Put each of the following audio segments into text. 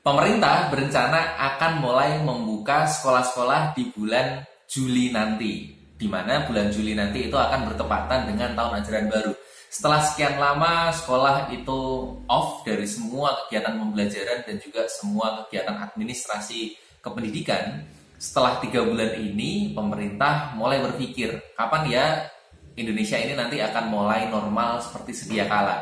Pemerintah berencana akan mulai membuka sekolah-sekolah di bulan Juli nanti, di mana bulan Juli nanti itu akan bertepatan dengan tahun ajaran baru. Setelah sekian lama sekolah itu off dari semua kegiatan pembelajaran dan juga semua kegiatan administrasi kependidikan, setelah 3 bulan ini pemerintah mulai berpikir kapan ya Indonesia ini nanti akan mulai normal seperti sedia kala.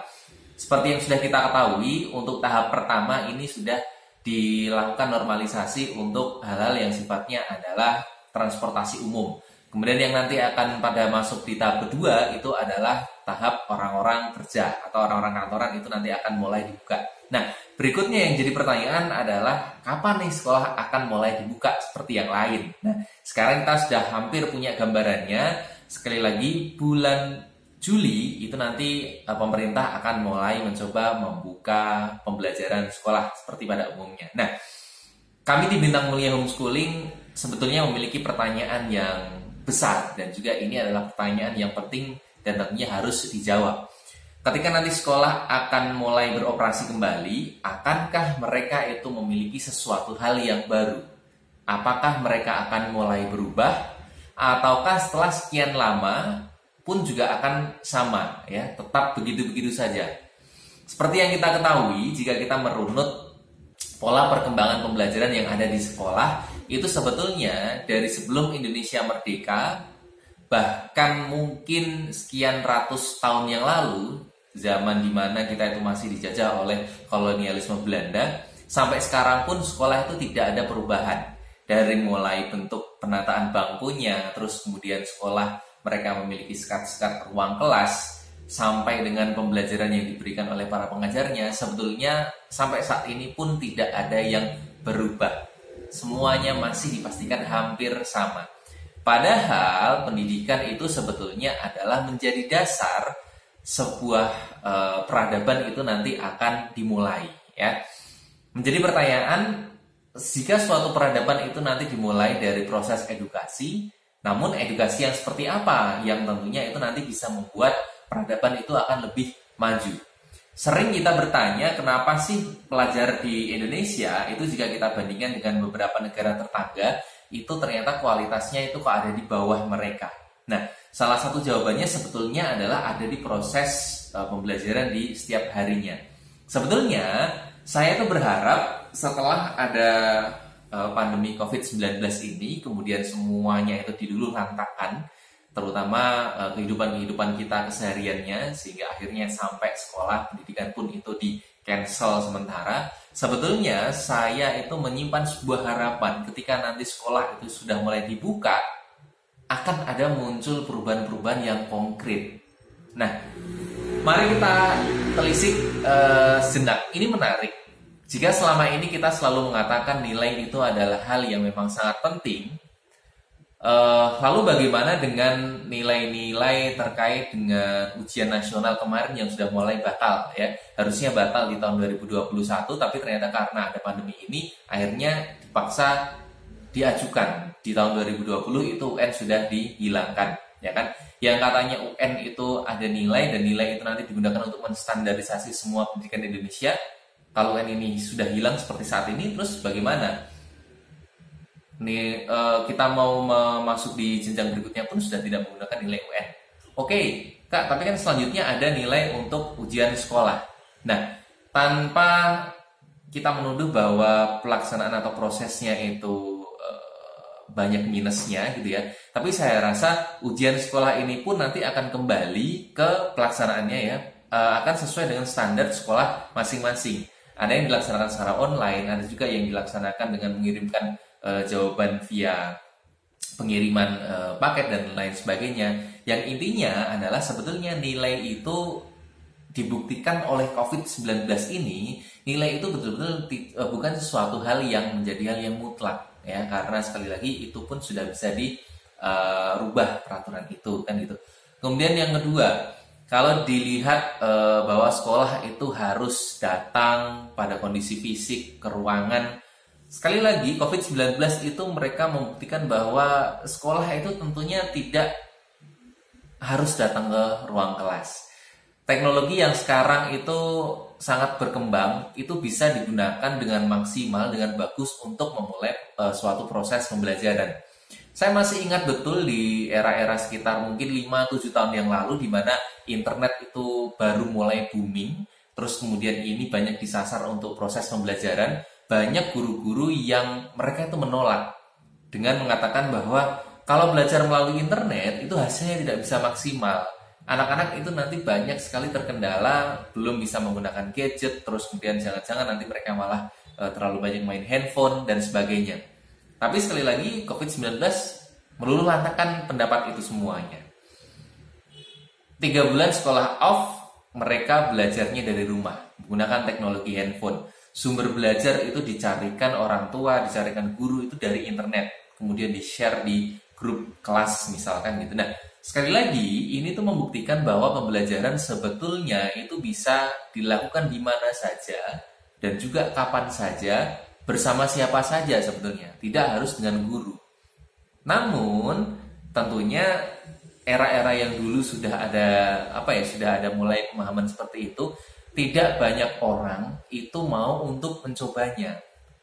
Seperti yang sudah kita ketahui, untuk tahap pertama ini sudah dilakukan normalisasi untuk hal-hal yang sifatnya adalah transportasi umum. Kemudian yang nanti akan pada masuk di tahap kedua itu adalah tahap orang-orang kerja atau orang-orang kantoran, itu nanti akan mulai dibuka. Nah, berikutnya yang jadi pertanyaan adalah kapan nih sekolah akan mulai dibuka seperti yang lain. Nah, sekarang kita sudah hampir punya gambarannya. Sekali lagi, bulan Juli itu nanti pemerintah akan mulai mencoba membuka pembelajaran sekolah seperti pada umumnya. Nah, kami di Bintang Mulia Homeschooling sebetulnya memiliki pertanyaan yang besar dan juga ini adalah pertanyaan yang penting dan tentunya harus dijawab. Ketika nanti sekolah akan mulai beroperasi kembali, akankah mereka itu memiliki sesuatu hal yang baru? Apakah mereka akan mulai berubah? Ataukah setelah sekian lama pun juga akan sama, ya, tetap begitu-begitu saja. Seperti yang kita ketahui, jika kita merunut pola perkembangan pembelajaran yang ada di sekolah, itu sebetulnya dari sebelum Indonesia merdeka, bahkan mungkin sekian ratus tahun yang lalu, zaman dimana kita itu masih dijajah oleh kolonialisme Belanda, sampai sekarang pun sekolah itu tidak ada perubahan. Dari mulai bentuk penataan bangkunya, terus kemudian sekolah mereka memiliki sekat-sekat ruang kelas, sampai dengan pembelajaran yang diberikan oleh para pengajarnya, sebetulnya sampai saat ini pun tidak ada yang berubah. Semuanya masih dipastikan hampir sama. Padahal pendidikan itu sebetulnya adalah menjadi dasar sebuah peradaban itu nanti akan dimulai. Ya. Menjadi pertanyaan, jika suatu peradaban itu nanti dimulai dari proses edukasi, namun edukasi yang seperti apa yang tentunya itu nanti bisa membuat peradaban itu akan lebih maju. Sering kita bertanya kenapa sih pelajar di Indonesia itu jika kita bandingkan dengan beberapa negara tetangga itu ternyata kualitasnya itu kok ada di bawah mereka. Nah, salah satu jawabannya sebetulnya adalah ada di proses pembelajaran di setiap harinya. Sebetulnya saya itu berharap setelah ada pandemi COVID-19 ini, kemudian semuanya itu diluluh lantakan, terutama kehidupan kita kesehariannya, sehingga akhirnya sampai sekolah pendidikan pun itu di cancel sementara. Sebetulnya saya itu menyimpan sebuah harapan ketika nanti sekolah itu sudah mulai dibuka, akan ada muncul perubahan-perubahan yang konkret. Nah, mari kita telisik sejenak. Ini menarik. Jika selama ini kita selalu mengatakan nilai itu adalah hal yang memang sangat penting, lalu bagaimana dengan nilai-nilai terkait dengan ujian nasional kemarin yang sudah mulai batal, ya? Harusnya batal di tahun 2021, tapi ternyata karena ada pandemi ini, akhirnya dipaksa diajukan di tahun 2020, itu UN sudah dihilangkan, ya kan? Yang katanya UN itu ada nilai dan nilai itu nanti digunakan untuk menstandarisasi semua pendidikan di Indonesia. Kalau UN ini sudah hilang seperti saat ini, terus bagaimana? Nih, kita mau masuk di jenjang berikutnya pun sudah tidak menggunakan nilai UN. Oke, Kak, tapi kan selanjutnya ada nilai untuk ujian sekolah. Nah, tanpa kita menuduh bahwa pelaksanaan atau prosesnya itu banyak minusnya gitu ya. Tapi saya rasa ujian sekolah ini pun nanti akan kembali ke pelaksanaannya ya, akan sesuai dengan standar sekolah masing-masing. Ada yang dilaksanakan secara online, ada juga yang dilaksanakan dengan mengirimkan jawaban via pengiriman paket dan lain sebagainya. Yang intinya adalah sebetulnya nilai itu dibuktikan oleh COVID-19 ini, nilai itu betul-betul bukan sesuatu hal yang menjadi hal yang mutlak, ya, karena sekali lagi itu pun sudah bisa dirubah peraturan itu, kan gitu. Kemudian yang kedua, kalau dilihat bahwa sekolah itu harus datang pada kondisi fisik ke ruangan, sekali lagi COVID-19 itu mereka membuktikan bahwa sekolah itu tentunya tidak harus datang ke ruang kelas. teknologi yang sekarang itu sangat berkembang, itu bisa digunakan dengan maksimal, dengan bagus untuk memulai suatu proses pembelajaran. Saya masih ingat betul di era-era sekitar mungkin 5-7 tahun yang lalu di mana internet itu baru mulai booming, terus kemudian ini banyak disasar untuk proses pembelajaran, banyak guru-guru yang mereka itu menolak dengan mengatakan bahwa kalau belajar melalui internet itu hasilnya tidak bisa maksimal. Anak-anak itu nanti banyak sekali terkendala, belum bisa menggunakan gadget, terus kemudian jangan-jangan nanti mereka malah terlalu banyak main handphone dan sebagainya. Tapi sekali lagi COVID-19 meluluh lantakan pendapat itu semuanya. 3 bulan sekolah off, mereka belajarnya dari rumah, menggunakan teknologi handphone. Sumber belajar itu dicarikan orang tua, dicarikan guru itu dari internet, kemudian di-share di grup kelas misalkan gitu. Nah, sekali lagi ini tuh membuktikan bahwa pembelajaran sebetulnya itu bisa dilakukan di mana saja dan juga kapan saja, bersama siapa saja sebetulnya, tidak harus dengan guru. Namun tentunya era-era yang dulu sudah ada mulai pemahaman seperti itu, tidak banyak orang itu mau untuk mencobanya.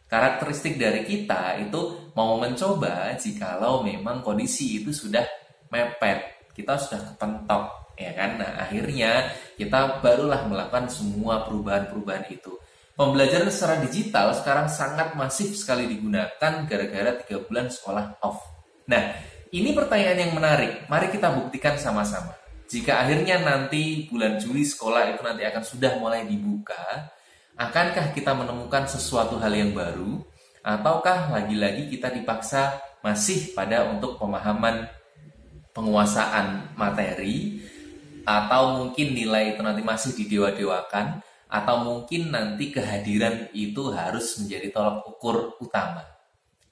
Karakteristik dari kita itu mau mencoba jikalau memang kondisi itu sudah mepet, kita sudah kepentok, ya kan? Nah, akhirnya kita barulah melakukan semua perubahan-perubahan itu. Pembelajaran secara digital sekarang sangat masif sekali digunakan gara-gara 3 bulan sekolah off. Nah, ini pertanyaan yang menarik. Mari kita buktikan sama-sama. Jika akhirnya nanti bulan Juli sekolah itu nanti akan sudah mulai dibuka, akankah kita menemukan sesuatu hal yang baru? Ataukah lagi-lagi kita dipaksa masih pada untuk pemahaman penguasaan materi, atau mungkin nilai itu nanti masih didewa-dewakan, atau mungkin nanti kehadiran itu harus menjadi tolak ukur utama.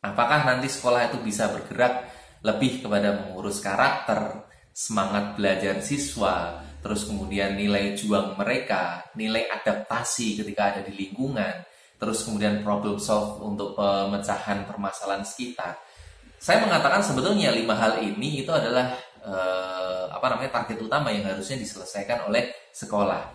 Apakah nanti sekolah itu bisa bergerak lebih kepada mengurus karakter, semangat belajar siswa, terus kemudian nilai juang mereka, nilai adaptasi ketika ada di lingkungan, terus kemudian problem solve untuk pemecahan permasalahan sekitar. Saya mengatakan sebetulnya 5 hal ini itu adalah target utama yang harusnya diselesaikan oleh sekolah.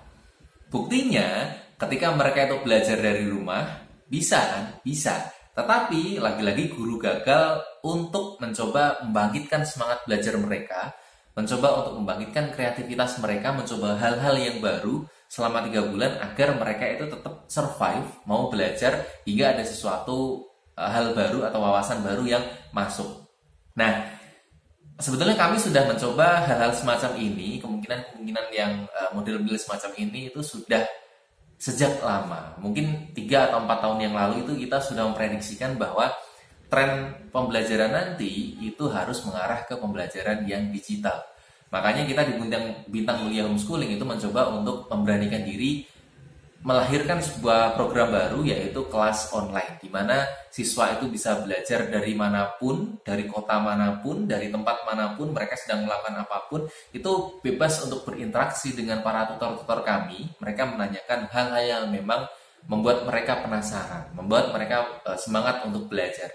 Buktinya, ketika mereka itu belajar dari rumah, bisa kan? Bisa. Tetapi, lagi-lagi guru gagal untuk mencoba membangkitkan semangat belajar mereka, mencoba untuk membangkitkan kreativitas mereka, mencoba hal-hal yang baru selama 3 bulan agar mereka itu tetap survive, mau belajar hingga ada sesuatu hal baru atau wawasan baru yang masuk. Nah, sebetulnya kami sudah mencoba hal-hal semacam ini, kemungkinan yang model-model semacam ini itu sudah sejak lama. Mungkin 3 atau 4 tahun yang lalu itu kita sudah memprediksikan bahwa tren pembelajaran nanti itu harus mengarah ke pembelajaran yang digital. Makanya kita di Bintang Mulia Homeschooling itu mencoba untuk memberanikan diri melahirkan sebuah program baru, yaitu kelas online, di mana siswa itu bisa belajar dari manapun, dari kota manapun, dari tempat manapun, mereka sedang melakukan apapun, itu bebas untuk berinteraksi dengan para tutor-tutor kami. Mereka menanyakan hal-hal yang memang membuat mereka penasaran, membuat mereka semangat untuk belajar.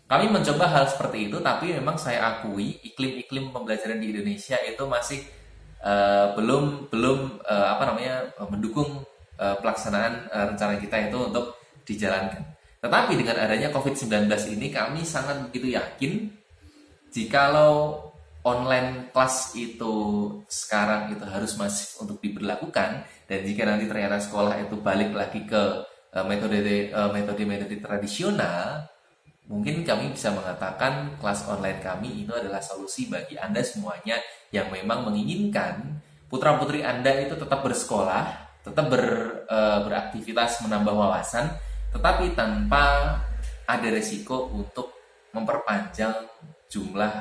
Kami mencoba hal seperti itu, tapi memang saya akui iklim pembelajaran di Indonesia itu masih belum mendukung pelaksanaan rencana kita itu untuk dijalankan. Tetapi dengan adanya COVID-19 ini, kami sangat begitu yakin jikalau online kelas itu sekarang itu harus masif untuk diberlakukan, dan jika nanti ternyata sekolah itu balik lagi ke metode tradisional, mungkin kami bisa mengatakan kelas online kami itu adalah solusi bagi Anda semuanya yang memang menginginkan putra-putri Anda itu tetap bersekolah, tetap beraktivitas, menambah wawasan, tetapi tanpa ada resiko untuk memperpanjang jumlah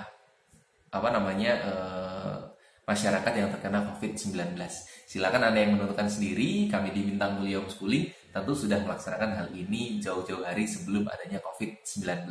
masyarakat yang terkena COVID-19. Silakan Anda yang menentukan sendiri. Kami di Bintang Mulia Homeschooling tentu sudah melaksanakan hal ini jauh-jauh hari sebelum adanya COVID-19.